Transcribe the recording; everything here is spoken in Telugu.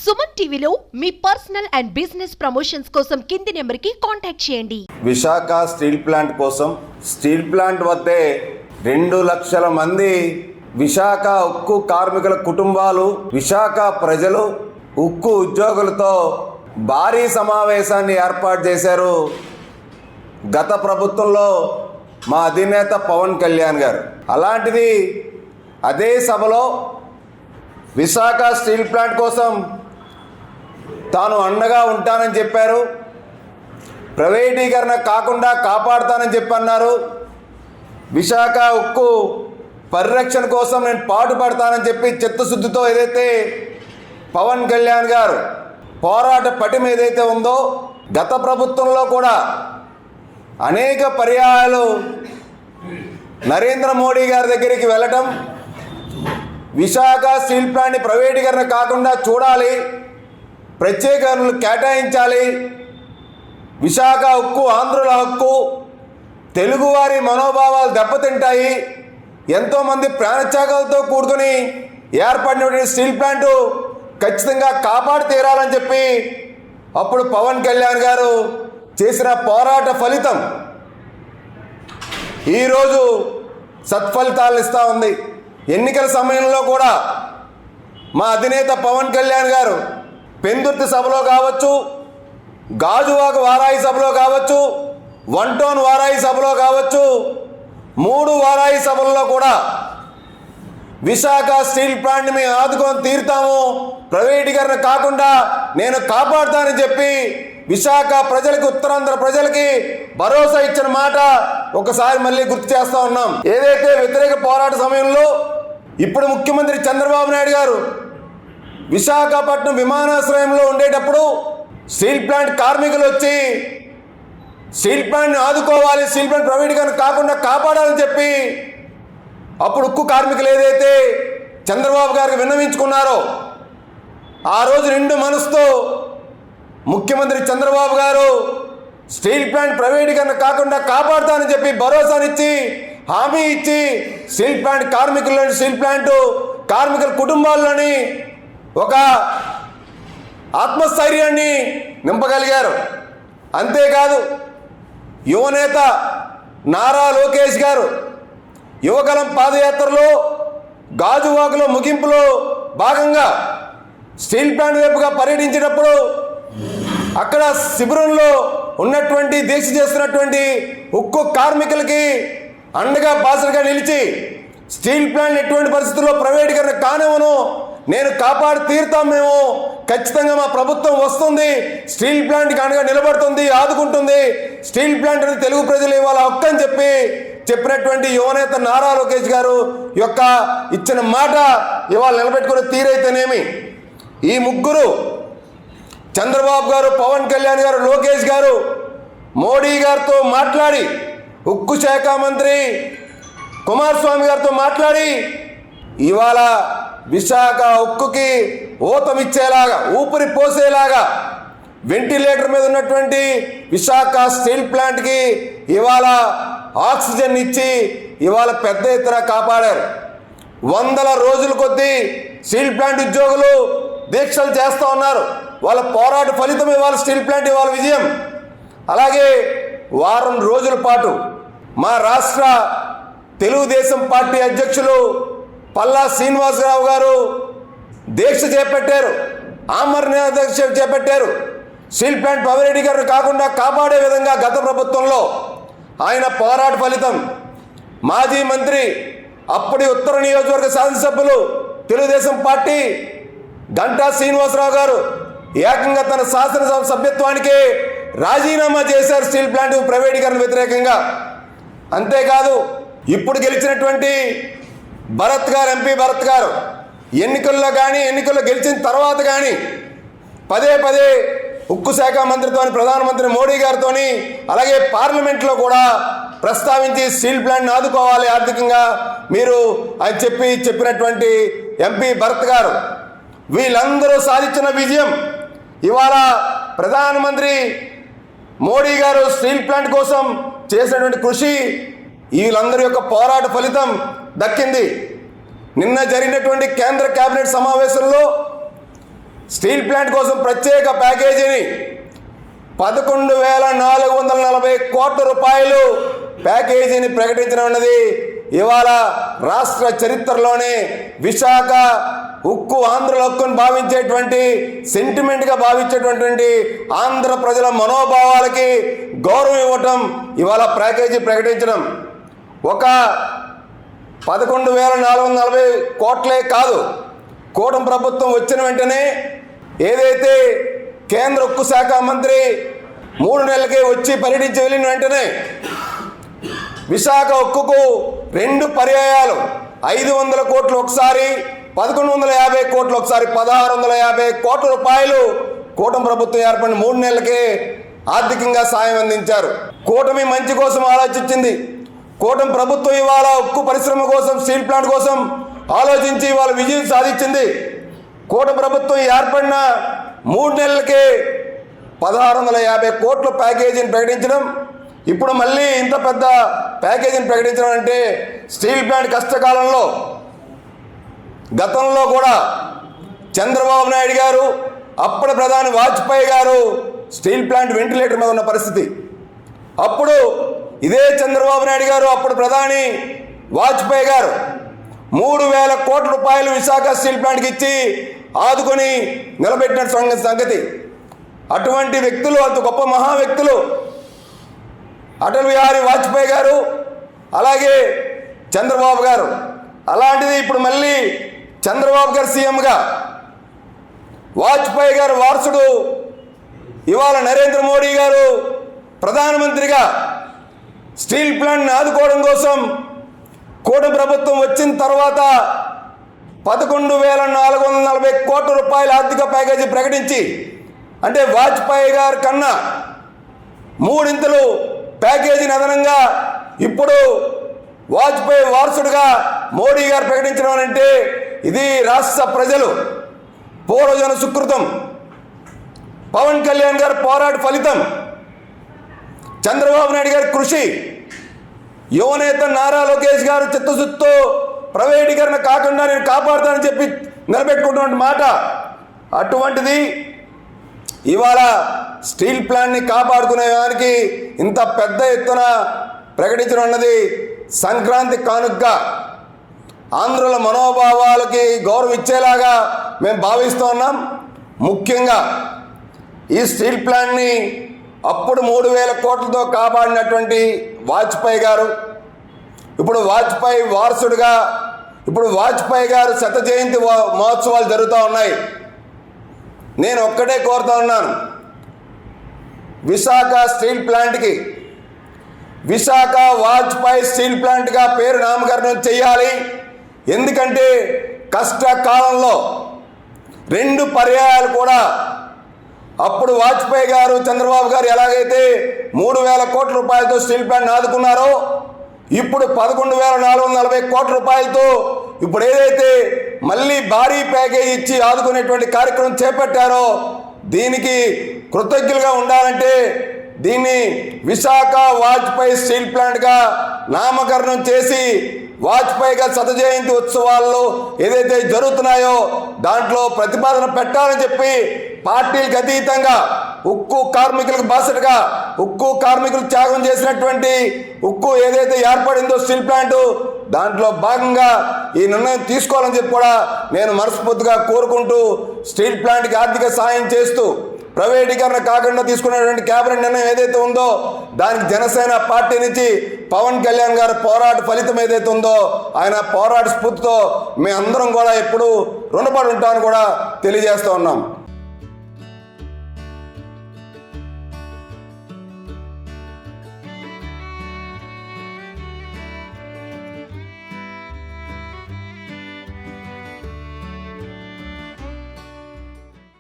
సుమన్ టీవీలో మీ పర్సనల్ అండ్ బిజినెస్ ప్రమోషన్స్ కోసం కింది నెంబర్కి కాంటాక్ట్ చేయండి. విశాఖ స్టీల్ ప్లాంట్ కోసం స్టీల్ ప్లాంట్ వద్దే 2 లక్షల మంది విశాఖ ఉక్కు కార్మికుల కుటుంబాలు, విశాఖ ప్రజలు, ఉక్కు ఉద్యోగులతో భారీ సమావేశాన్ని ఏర్పాటు చేశారు గత ప్రభుత్వంలో మా అధినేత పవన్ కళ్యాణ్ గారు. అలాంటిది అదే సభలో విశాఖ స్టీల్ ప్లాంట్ కోసం తాను అండగా ఉంటానని చెప్పారు. ప్రైవేటీకరణ కాకుండా కాపాడుతానని చెప్పన్నారు. విశాఖ ఉక్కు పరిరక్షణ కోసం నేను పాటుపడతానని చెప్పి చిత్తశుద్ధితో ఏదైతే పవన్ కళ్యాణ్ గారు పోరాట పటిమ ఏదైతే ఉందో, గత ప్రభుత్వంలో కూడా అనేక పర్యాయాలు నరేంద్ర మోడీ గారి దగ్గరికి వెళ్ళటం, విశాఖ స్టీల్ ప్లాంట్ని ప్రైవేటీకరణ కాకుండా చూడాలి, ప్రత్యేకరణలు కేటాయించాలి, విశాఖ ఉక్కు ఆంధ్రుల హక్కు, తెలుగువారి మనోభావాలు దెబ్బతింటాయి, ఎంతోమంది ప్రాణత్యాగాలతో కూడుకుని ఏర్పడినటువంటి స్టీల్ ప్లాంటు ఖచ్చితంగా కాపాడి తీరాలని చెప్పి అప్పుడు పవన్ కళ్యాణ్ గారు చేసిన పోరాట ఫలితం ఈరోజు సత్ఫలితాలను ఇస్తూ ఉంది. ఎన్నికల సమయంలో కూడా మా అధినేత పవన్ కళ్యాణ్ గారు పెందుర్తి సభలో కావచ్చు, గాజువాక వారాయి సభలో కావచ్చు, 1 టౌన్ వారాయి సభలో కావచ్చు, 3 వారాయి సభల్లో కూడా విశాఖ స్టీల్ ప్లాంట్ని మేము ఆదుకొని తీరుతాము, ప్రైవేటీకరణ కాకుండా నేను కాపాడుతానని చెప్పి విశాఖ ప్రజలకి, ఉత్తరాంధ్ర ప్రజలకి భరోసా ఇచ్చిన మాట ఒకసారి మళ్ళీ గుర్తు చేస్తూ ఉన్నాం. ఏదైతే వ్యతిరేక పోరాట సమయంలో ఇప్పుడు ముఖ్యమంత్రి చంద్రబాబు నాయుడు గారు విశాఖపట్నం విమానాశ్రయంలో ఉండేటప్పుడు స్టీల్ ప్లాంట్ కార్మికులు వచ్చి స్టీల్ ప్లాంట్ని ఆదుకోవాలి, స్టీల్ ప్లాంట్ ప్రైవేటీకరణ కాకుండా కాపాడాలని చెప్పి అప్పుడు ఉక్కు కార్మికులు ఏదైతే చంద్రబాబు గారికి విన్నవించుకున్నారో, ఆ రోజు నిండు మనసుతో ముఖ్యమంత్రి చంద్రబాబు గారు స్టీల్ ప్లాంట్ ప్రైవేటీకరణ కాకుండా కాపాడుతానని చెప్పి భరోసానిచ్చి, హామీ ఇచ్చి స్టీల్ ప్లాంట్ కార్మికుల్లోని, స్టీల్ ప్లాంట్ కార్మికుల కుటుంబాల్లోని ఒక ఆత్మస్థైర్యాన్ని నింపగలిగారు. అంతేకాదు యువనేత నారా లోకేష్ గారు యువగలం పాదయాత్రలో గాజువాకలో ముగింపులో భాగంగా స్టీల్ ప్లాంట్ వైపుగా పర్యటించినప్పుడు అక్కడ శిబిరంలో ఉన్నటువంటి దీక్ష చేస్తున్నటువంటి ఉక్కు కార్మికులకి అండగా బాసలుగా నిలిచి స్టీల్ ప్లాంట్ ఎటువంటి పరిస్థితుల్లో ప్రైవేటీకరణ కానివ్వను, నేను కాపాడి తీరుతాం, మేము ఖచ్చితంగా మా ప్రభుత్వం వస్తుంది, స్టీల్ ప్లాంట్కి అండగా నిలబడుతుంది, ఆదుకుంటుంది, స్టీల్ ప్లాంట్ అనేది తెలుగు ప్రజలు ఇవాళ హక్కు అని చెప్పినటువంటి యువనేత నారా లోకేష్ గారు యొక్క ఇచ్చిన మాట ఇవాళ నిలబెట్టుకునే తీరైతేనేమి, ఈ ముగ్గురు చంద్రబాబు గారు, పవన్ కళ్యాణ్ గారు, లోకేష్ గారు మోడీ గారితో మాట్లాడి, ఉక్కు శాఖ మంత్రి కుమారస్వామి గారితో మాట్లాడి ఇవాళ విశాఖ ఉక్కుకి ఊతమిచ్చేలాగా, ఊపిరి పోసేలాగా, వెంటిలేటర్ మీద ఉన్నటువంటి విశాఖ స్టీల్ ప్లాంట్కి ఇవాళ ఆక్సిజన్ ఇచ్చి ఇవాళ పెద్ద ఎత్తున కాపాడారు. 100 రోజుల కొద్దీ స్టీల్ ప్లాంట్ ఉద్యోగులు దీక్షలు చేస్తూ ఉన్నారు. వాళ్ళ పోరాట ఫలితం ఇవాళ స్టీల్ ప్లాంట్ ఇవాళ విజయం. అలాగే వారం రోజుల పాటు మా రాష్ట్ర తెలుగుదేశం పార్టీ అధ్యక్షులు పల్లా శ్రీనివాసరావు గారు దీక్ష చేపట్టారు, ఆమరణ దీక్ష చేపట్టారు. స్టీల్ ప్లాంట్ ప్రైవేటీకరణ కాకుండా కాపాడే విధంగా గత ప్రభుత్వంలో ఆయన పోరాట ఫలితం మాజీ మంత్రి, అప్పటి ఉత్తర నియోజకవర్గ శాసనసభ్యులు తెలుగుదేశం పార్టీ గంటా శ్రీనివాసరావు గారు ఏకంగా తన శాసనసభ సభ్యత్వానికి రాజీనామా చేశారు స్టీల్ ప్లాంట్ ప్రైవేటీకరణ వ్యతిరేకంగా. అంతేకాదు ఇప్పుడు గెలిచినటువంటి భరత్ గారు, ఎంపీ భరత్ గారు ఎన్నికల్లో కానీ, ఎన్నికల్లో గెలిచిన తర్వాత కానీ పదే ఉక్కు శాఖ మంత్రితో, ప్రధానమంత్రి మోడీ గారితో, అలాగే పార్లమెంట్లో కూడా ప్రస్తావించి స్టీల్ ప్లాంట్ని ఆదుకోవాలి ఆర్థికంగా మీరు అని చెప్పినటువంటి ఎంపీ భరత్ గారు, వీళ్ళందరూ సాధించిన విజయం ఇవాళ ప్రధానమంత్రి మోడీ గారు స్టీల్ ప్లాంట్ కోసం చేసినటువంటి కృషి, వీళ్ళందరి యొక్క పోరాట ఫలితం దక్కింది. నిన్న జరిగినటువంటి కేంద్ర కేబినెట్ సమావేశంలో స్టీల్ ప్లాంట్ కోసం ప్రత్యేక ప్యాకేజీని 11,440 కోట్ల రూపాయలు ప్యాకేజీని ప్రకటించడం అన్నది ఇవాళ రాష్ట్ర చరిత్రలోనే విశాఖ ఉక్కు ఆంధ్రుల హక్కును భావించేటువంటి సెంటిమెంట్గా భావించేటువంటి ఆంధ్ర ప్రజల మనోభావాలకి గౌరవం ఇవ్వటం ఇవాళ ప్యాకేజీ ప్రకటించడం. ఒక 11,440 కోట్లే కాదు, కూటమి ప్రభుత్వం వచ్చిన వెంటనే ఏదైతే కేంద్ర ఉక్కు శాఖ మంత్రి 3 నెలలకే వచ్చి పర్యటించి వెళ్ళిన వెంటనే విశాఖ ఉక్కుకు 2 పర్యాయాలు 500 కోట్లు ఒకసారి, 1,150 కోట్లు ఒకసారి, 1,650 కోట్ల రూపాయలు కూటమి ప్రభుత్వం ఏర్పడిన 3 నెలలకే ఆర్థికంగా సాయం అందించారు. కూటమి మంచి కోసం ఆలోచించింది. కూటమి ప్రభుత్వం ఇవాళ ఉక్కు పరిశ్రమ కోసం, స్టీల్ ప్లాంట్ కోసం ఆలోచించి ఇవాళ విజయం సాధించింది. కూటమి ప్రభుత్వం ఏర్పడిన 3 నెలలకే 1,650 కోట్ల ప్యాకేజీని ప్రకటించడం, ఇప్పుడు మళ్ళీ ఇంత పెద్ద ప్యాకేజీని ప్రకటించడం అంటే స్టీల్ ప్లాంట్ కష్టకాలంలో గతంలో కూడా చంద్రబాబు నాయుడు గారు, అప్పటి ప్రధాని వాజ్పేయి గారు స్టీల్ ప్లాంట్ వెంటిలేటర్ మీద ఉన్న పరిస్థితి. అప్పుడు ఇదే చంద్రబాబు నాయుడు గారు, అప్పుడు ప్రధాని వాజ్పేయి గారు 3,000 కోట్ల రూపాయలు విశాఖ స్టీల్ ప్లాంట్కి ఇచ్చి ఆదుకొని నిలబెట్టిన సంగతి. అటువంటి వ్యక్తులు, అంత గొప్ప మహా వ్యక్తులు అటల్ బిహారీ వాజ్పేయి గారు, అలాగే చంద్రబాబు గారు. అలాంటిది ఇప్పుడు మళ్ళీ చంద్రబాబు గారు సీఎంగా, వాజ్పేయి గారు వారసుడు ఇవాళ నరేంద్ర మోడీ గారు ప్రధానమంత్రిగా స్టీల్ ప్లాంట్ని ఆదుకోవడం కోసం కూటమి ప్రభుత్వం వచ్చిన తర్వాత 11,440 కోట్ల రూపాయల ఆర్థిక ప్యాకేజీ ప్రకటించి, అంటే వాజ్పేయి గారి కన్నా 3 ఇంతలు ప్యాకేజీని అదనంగా ఇప్పుడు వాజ్పేయి వారసుడుగా మోడీ గారు ప్రకటించడం అంటే ఇది రాష్ట్ర ప్రజలు పూర్వజన సుకృతం, పవన్ కళ్యాణ్ గారి పోరాట ఫలితం, చంద్రబాబు నాయుడు గారి కృషి, యువనేత నారా లోకేష్ గారు చిత్తశుద్ధితో ప్రైవేటీకరణ కాకుండా నేను కాపాడుతానని చెప్పి నిలబెట్టుకుంటున్న మాట. అటువంటిది ఇవాళ స్టీల్ ప్లాంట్ని కాపాడుకునే దానికి ఇంత పెద్ద ఎత్తున ప్రకటించడం అన్నది సంక్రాంతి కానుకగా ఆంధ్రుల మనోభావాలకి గౌరవం ఇచ్చేలాగా మేము భావిస్తూ ఉన్నాం. ముఖ్యంగా ఈ స్టీల్ ప్లాంట్ని అప్పుడు 3,000 కోట్లతో కాపాడినటువంటి వాజ్పేయి గారు, ఇప్పుడు వాజ్పేయి వారసుడుగా ఇప్పుడు వాజ్పేయి గారు 100వ జయంతి మహోత్సవాలు జరుగుతూ ఉన్నాయి. నేను ఒక్కటే కోరుతా ఉన్నాను, విశాఖ స్టీల్ ప్లాంట్కి విశాఖ వాజ్పేయి స్టీల్ ప్లాంట్గా పేరు నామకరణం చేయాలి. ఎందుకంటే కష్టకాలంలో 2 పర్యాయాలు కూడా అప్పుడు వాజ్పేయి గారు, చంద్రబాబు గారు ఎలాగైతే 3,000 కోట్ల రూపాయలతో స్టీల్ ప్లాంట్ ఆదుకున్నారో, ఇప్పుడు 11,440 కోట్ల రూపాయలతో ఇప్పుడు ఏదైతే మళ్ళీ భారీ ప్యాకేజ్ ఇచ్చి ఆదుకునేటువంటి కార్యక్రమం చేపట్టారో, దీనికి కృతజ్ఞులుగా ఉండాలంటే దీన్ని విశాఖ వాజ్పేయి స్టీల్ ప్లాంట్గా నామకరణం చేసి వాజ్పేయి గారి 100వ జయంతి ఉత్సవాల్లో ఏదైతే జరుగుతున్నాయో దాంట్లో ప్రతిపాదన పెట్టాలని చెప్పి పార్టీలకు అతీతంగా ఉక్కు కార్మికులకు బాసటగా ఉక్కు కార్మికులు త్యాగం చేసినటువంటి ఉక్కు ఏదైతే ఏర్పడిందో స్టీల్ ప్లాంట్, దాంట్లో భాగంగా ఈ నిర్ణయం తీసుకోవాలని చెప్పి కూడా నేను మనస్ఫూర్తిగా కోరుకుంటూ, స్టీల్ ప్లాంట్కి ఆర్థిక సాయం చేస్తూ ప్రైవేటీకరణ కాకుండా తీసుకున్నటువంటి కేబినెట్ నిర్ణయం ఏదైతే ఉందో దానికి జనసేన పార్టీ నుంచి పవన్ కళ్యాణ్ గారి పోరాట ఫలితం ఏదైతే ఉందో ఆయన పోరాట స్ఫూర్తితో మేమందరం కూడా ఎప్పుడూ రుణపడి ఉంటామని కూడా తెలియజేస్తూ ఉన్నాం.